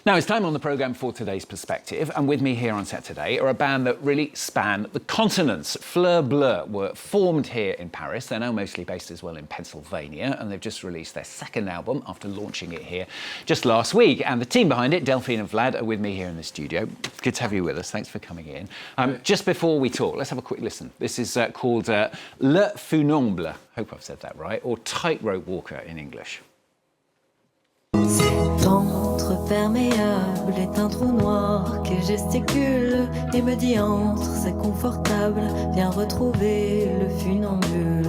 Now, it's time on the programme for today's perspective, and with me here on set today are a band that really span the continents. Fleurbleu were formed here in Paris. They're now mostly based as well in Pennsylvania, and they've just released their second album after launching it here just last week. And the team behind it, Delphine and Vlad, are with me here in the studio. Good to have you with us. Thanks for coming in. Just before we talk, let's have a quick listen. This is called Le Funamble, hope I've said that right, or Tightrope Walker in English. Entre perméable est un trou noir qui gesticule et me dit entre, c'est confortable, viens retrouver le funambule.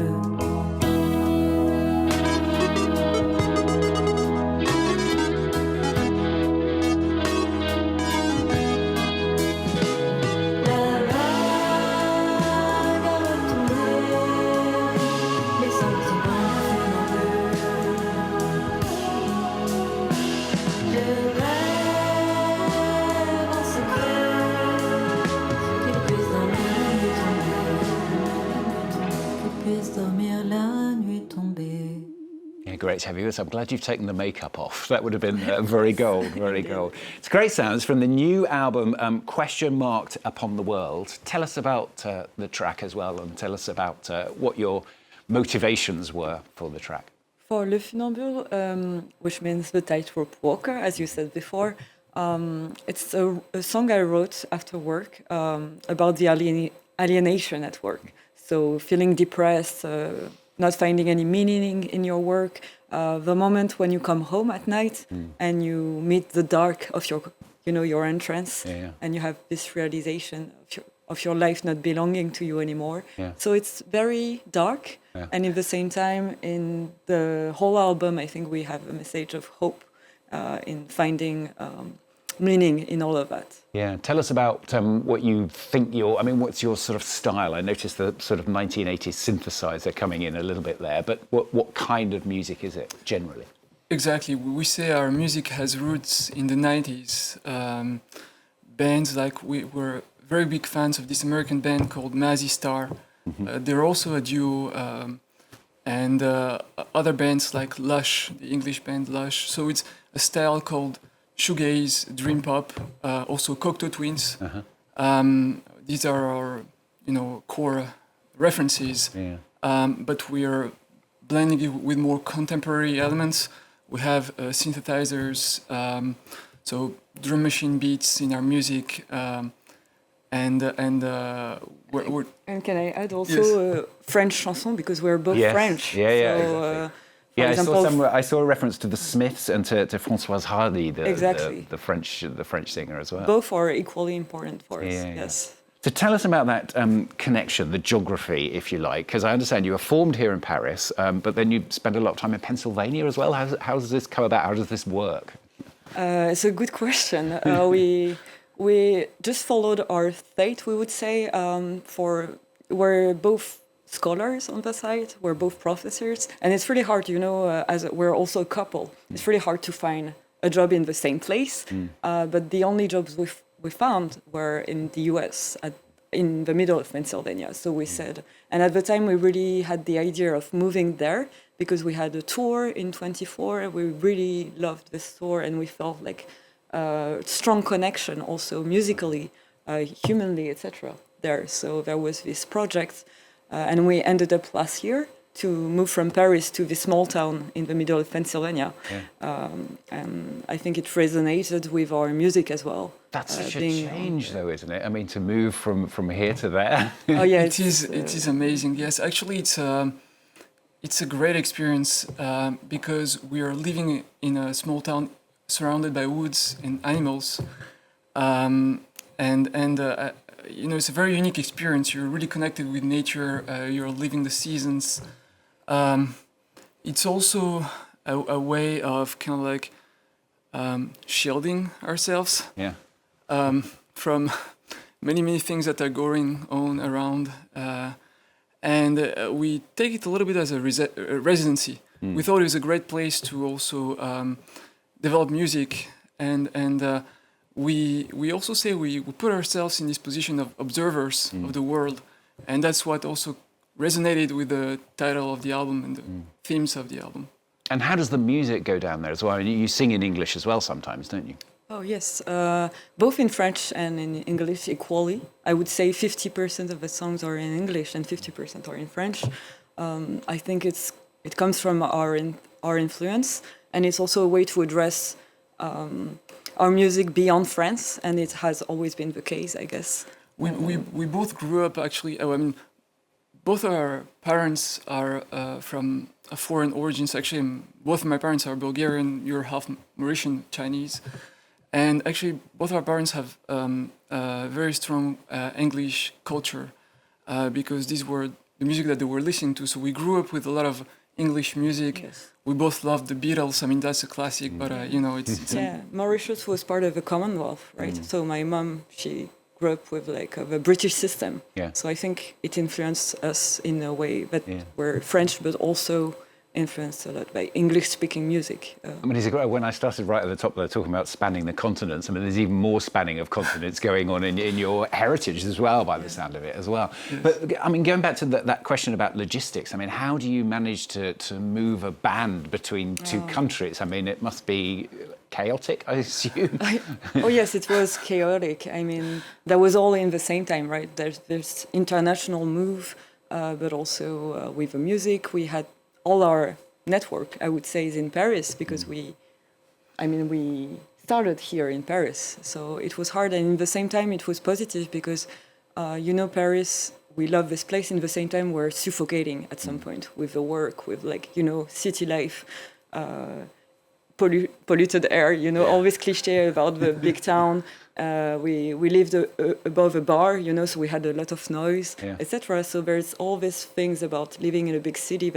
Great to have you with us. I'm glad you've taken the makeup off. That would have been very gold, very gold. It's great sounds from the new album, Question Marked Upon the World. Tell us about the track as well, and tell us about what your motivations were for the track. For Le Funambule, which means the tightrope walker, as you said before, it's a song I wrote after work about the alienation at work. So feeling depressed, not finding any meaning in your work, the moment when you come home at night and you meet the dark of your entrance, and you have this realization of your life not belonging to you anymore. So it's very dark, and at the same time, in the whole album, I think we have a message of hope in finding meaning in all of that. Yeah, tell us about what you think what's your sort of style? I noticed the sort of 1980s synthesizer coming in a little bit there, but what kind of music is it generally? Exactly, we say our music has roots in the 90s. Bands like we were very big fans of this American band called Mazzy Star. They're also a duo, and other bands like Lush, the English band Lush. So it's a style called shoegaze, dream pop, also Cocteau Twins. These are our, core references. But we are blending it with more contemporary elements. We have synthesizers, so drum machine beats in our music, and can I add also French chanson, because we're both French. Exactly. I saw a reference to the Smiths and to Françoise Hardy, the French singer as well. Both are equally important for us. Yes. So tell us about that connection, the geography, if you like, because I understand you were formed here in Paris, but then you spent a lot of time in Pennsylvania as well. How does this come about? How does this work? It's a good question. We just followed our fate, we would say. We're both scholars on the side, we're both professors, and it's really hard, as we're also a couple, it's really hard to find a job in the same place, but the only jobs we found were in the US, in the middle of Pennsylvania. So we said, and at the time we really had the idea of moving there because we had a tour in 24, we really loved this tour, and we felt like a strong connection also musically, humanly, etc. there. So there was this project. And we ended up last year to move from Paris to this small town in the middle of Pennsylvania. And I think it resonated with our music as well. That's such a change, though, isn't it? I mean, to move from here to there. It is amazing. Yes, actually, it's a great experience because we are living in a small town surrounded by woods and animals, it's a very unique experience. You're really connected with nature. You're living the seasons. It's also a way of kind of like shielding ourselves from many things that are going on around. And we take it a little bit as a residency. We thought it was a great place to also develop music and we also say we put ourselves in this position of observers of the world, and that's what also resonated with the title of the album and the themes of the album. And how does the music go down there as well? I mean, you sing in English as well sometimes, don't you? Oh, yes. Both in French and in English equally. I would say 50% of the songs are in English and 50% are in French. I think it comes from our influence, and it's also a way to address our music beyond France, and it has always been the case, I guess. We both grew up actually. I mean, both our parents are from a foreign origins. Actually, both of my parents are Bulgarian. You're half Mauritian Chinese, and actually both our parents have a very strong English culture because these were the music that they were listening to. So we grew up with a lot of English music. Yes. We both loved the Beatles. I mean, that's a classic, but you know, it's Yeah, Mauritius was part of the Commonwealth, right? So my mom, she grew up with like the British system. Yeah. So I think it influenced us in a way that Yeah. we're French, but also influenced a lot by English-speaking music. I mean, when I started right at the top there talking about spanning the continents, I mean, there's even more spanning of continents going on in your heritage as well, by the sound of it as well. Yes. But I mean, going back to that question about logistics, I mean, how do you manage to move a band between two countries? I mean, it must be chaotic, I assume. Oh yes, it was chaotic. I mean, that was all in the same time, right? There's international move, but also with the music, we had all our network, I would say, is in Paris because we started here in Paris. So it was hard, and in the same time, it was positive because, Paris, we love this place. In the same time, we're suffocating at some point with the work, with city life, polluted air, all this cliche about the big town. We lived above a bar, so we had a lot of noise, etc. So there's all these things about living in a big city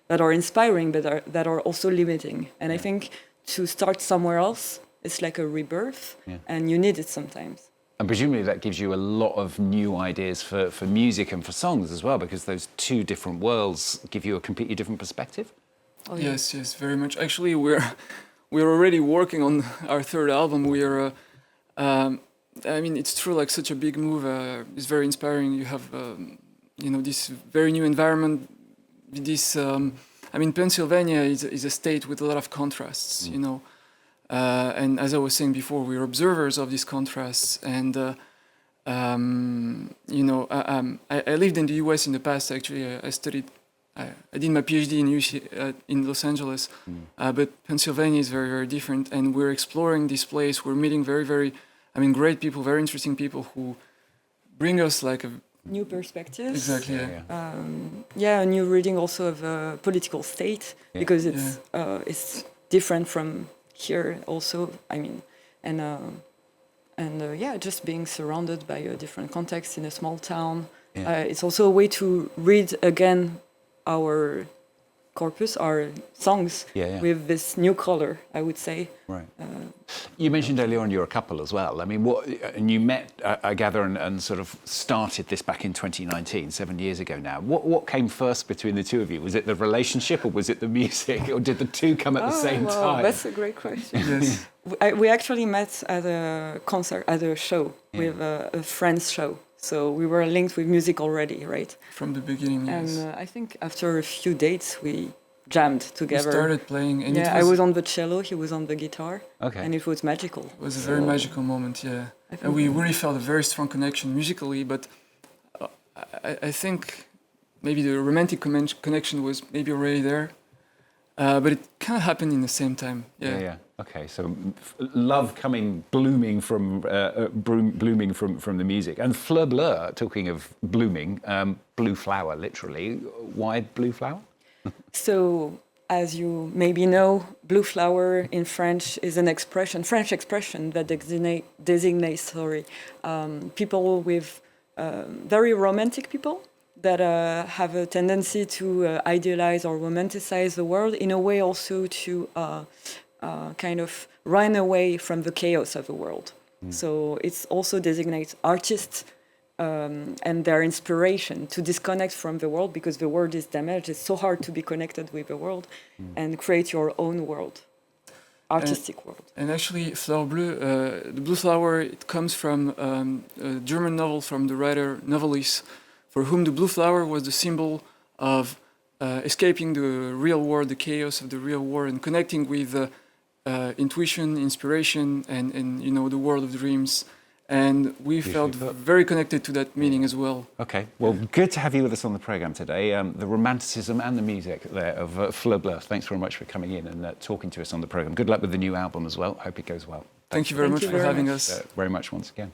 that are inspiring, but that are also limiting. And I think to start somewhere else, it's like a rebirth, and you need it sometimes. And presumably that gives you a lot of new ideas for music and for songs as well, because those two different worlds give you a completely different perspective. Oh, yeah. Yes, very much. Actually, we're already working on our third album. We are, I mean, it's true. Like such a big move. It's very inspiring. You have, this very new environment. This, I mean, Pennsylvania is a state with a lot of contrasts. And as I was saying before, we're observers of these contrasts. And I lived in the U.S. in the past. Actually, I studied. I did my PhD in UC in Los Angeles, but Pennsylvania is very, very different, and we're exploring this place. We're meeting very, very, great people, very interesting people who bring us like a new perspectives. Exactly. A new reading also of a political state because it's different from here. Also, just being surrounded by a different context in a small town. It's also a way to read again our corpus, our songs, with this new color, I would say. Right. You mentioned earlier on you're a couple as well. I mean, and you met, I gather, and sort of started this back in 2019, 7 years ago now. What came first between the two of you? Was it the relationship, or was it the music, or did the two come at the same time? That's a great question. Yes. We actually met at a concert, at a show, with a friend's show. So we were linked with music already, right? From the beginning, yes. And I think after a few dates, we jammed together. We started playing. And I was on the cello, he was on the guitar. Okay. And it was magical. It was a very magical moment, And we really felt a very strong connection musically, but I think maybe the romantic connection was maybe already there. But it kind of happened in the same time. Yeah. Okay, so love blooming from the music. And Fleurbleu, talking of blooming, blue flower, literally. Why blue flower? So, as you maybe know, blue flower in French is an French expression that designates people with very romantic people that have a tendency to idealize or romanticize the world, in a way also to kind of run away from the chaos of the world. So it also designates artists and their inspiration to disconnect from the world, because the world is damaged. It's so hard to be connected with the world and create your own world, artistic world. And actually, Fleurbleu, the blue flower, it comes from a German novel from the writer novelist, for whom the blue flower was the symbol of escaping the real war, the chaos of the real war, and connecting with intuition, inspiration, and you know, the world of dreams. And we felt very connected to that meaning as well. Okay, well, good to have you with us on the programme today. The romanticism and the music there of Fleurbleu. Thanks very much for coming in and talking to us on the programme. Good luck with the new album as well. Hope it goes well. Thank you very much for having us. Very much once again.